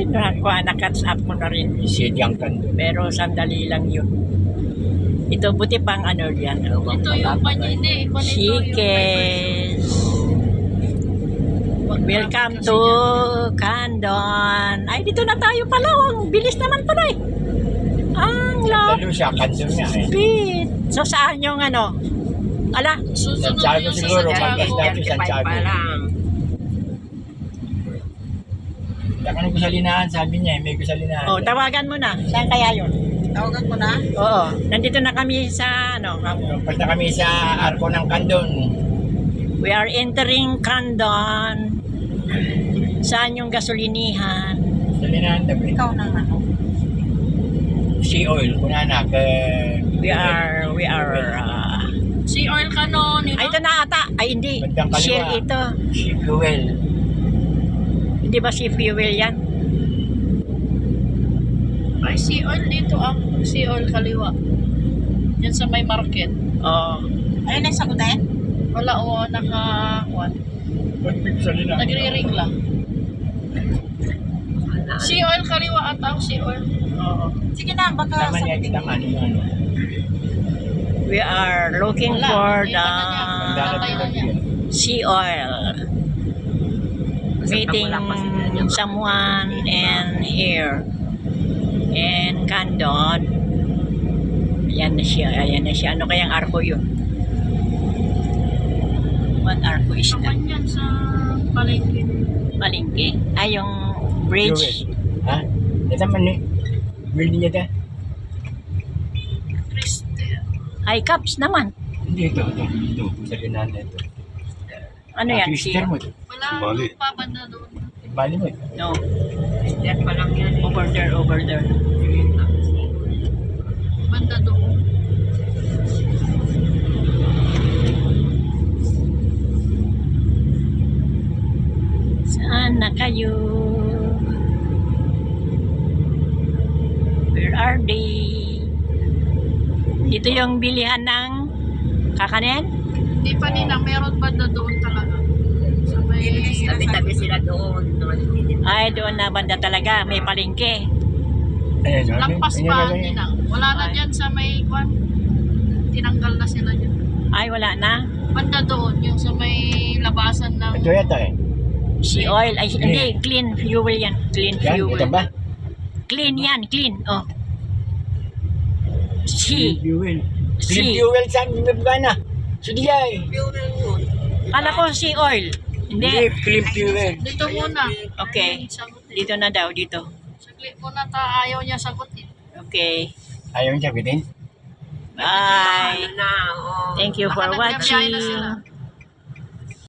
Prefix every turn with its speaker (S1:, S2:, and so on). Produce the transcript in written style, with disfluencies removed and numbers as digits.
S1: Na-catch up ko na rin.
S2: City ang kando.
S1: Pero sandali lang yun. Ito, buti pang ano yan.
S3: Ito yung panini.
S1: Chicken. Welcome to Candon. Ay, dito na tayo pala. Ang bilis naman pala eh. Ang
S2: Lalo siya, kando niya eh.
S1: lapit. So, saan yung ano? Ala?
S3: Susunod
S2: Santiago
S3: yung sa
S2: siguro,
S3: Santiago.
S2: pagkas natin Santiago. Saka ng gusalinahan, sabi niya, may gusalinahan.
S1: Oh, tawagan mo na. Saan kaya yun?
S3: Tawagan ko na.
S1: Oo. Nandito na kami sa ano.
S2: Pagka kami sa arko ng kandon.
S1: We are entering Candon. Saan yung gasolinihan?
S2: Gusalinahan daw.
S3: Ikaw na ano.
S2: Sea oil, kunanak.
S1: We are
S3: Sea oil ka no.
S1: ay, ito na ata. Ay, hindi.
S2: Bandang kaliwa.
S1: Shell ito.
S2: Sea fuel.
S1: Hindi ba si fuel yan?
S3: Ay, sea oil dito ah. Sea oil kaliwa. Yan sa may market.
S1: Oo.
S3: Ayun na yung sagutin? Wala o, naka...
S2: Ba't may gusalinahan?
S3: Nagre-ring lang. Sea oil kaliwa ata ako, sea oil.
S1: Oo.
S3: Sige na, baka
S2: Tama niya, kita man. Ano.
S1: We are looking
S3: Wala,
S1: for
S3: hindi
S1: the
S3: pa na niya. Tatay na niya.
S1: sea oil. Meeting someone and here in Candon. Ayan na siya. Ayan na siya. Ano kayang arko yun? What arko is
S3: Sa
S1: that?
S3: kanyan sa palengke.
S1: Palengke? Ay, yung bridge.
S2: Fuel. Ha? Ito man eh. Building niya ta.
S3: Christel.
S1: Ay, cups naman.
S2: Hindi, ito. Gusalinahan na ito.
S1: Ano yan?
S2: Twister mo ito.
S3: Wala,
S4: Bali.
S3: pa banda doon.
S2: Bali mo ito.
S1: No. Yan pa lang yan. Over there, over there.
S3: Banda doon.
S1: Saan na kayo? Where are they? Dito yung bilihan ng kakanin?
S3: Hindi pa nila, meron banda doon talaga. Sa may...
S5: Tabi-tabi sila doon.
S1: Ay, doon na banda talaga. May palengke.
S2: Ayan, so,
S3: Lampas
S2: ayan,
S3: pa,
S2: ayan,
S3: hindi
S2: ayan.
S3: na. Wala na dyan sa may kwan. Tinanggal na sila dyan.
S1: Ay, wala na.
S3: Banda doon, yung sa may labasan ng...
S2: Ito yata eh.
S1: Sea oil. Ay, hindi. Clean fuel yan. Clean
S2: Yan,
S1: fuel.
S2: ito ba?
S1: Clean yan. Clean. Oh. Sea.
S2: fuel.
S1: Sea.
S2: Clean fuel saan? May ba na? Sudiyay.
S1: Kala ko sea oil.
S2: Hindi,
S1: Hindi.
S2: clean fuel.
S3: Dito muna.
S1: Okay.
S3: Sagutin.
S1: Dito na daw. Dito.
S3: Saglit muna ta, ayaw niya sagutin.
S1: Okay.
S2: Ayaw niya sabihin.
S1: Bye.
S5: Na, oh.
S1: Thank you for
S3: Baka nagbiyahe na
S1: watching.
S3: sila.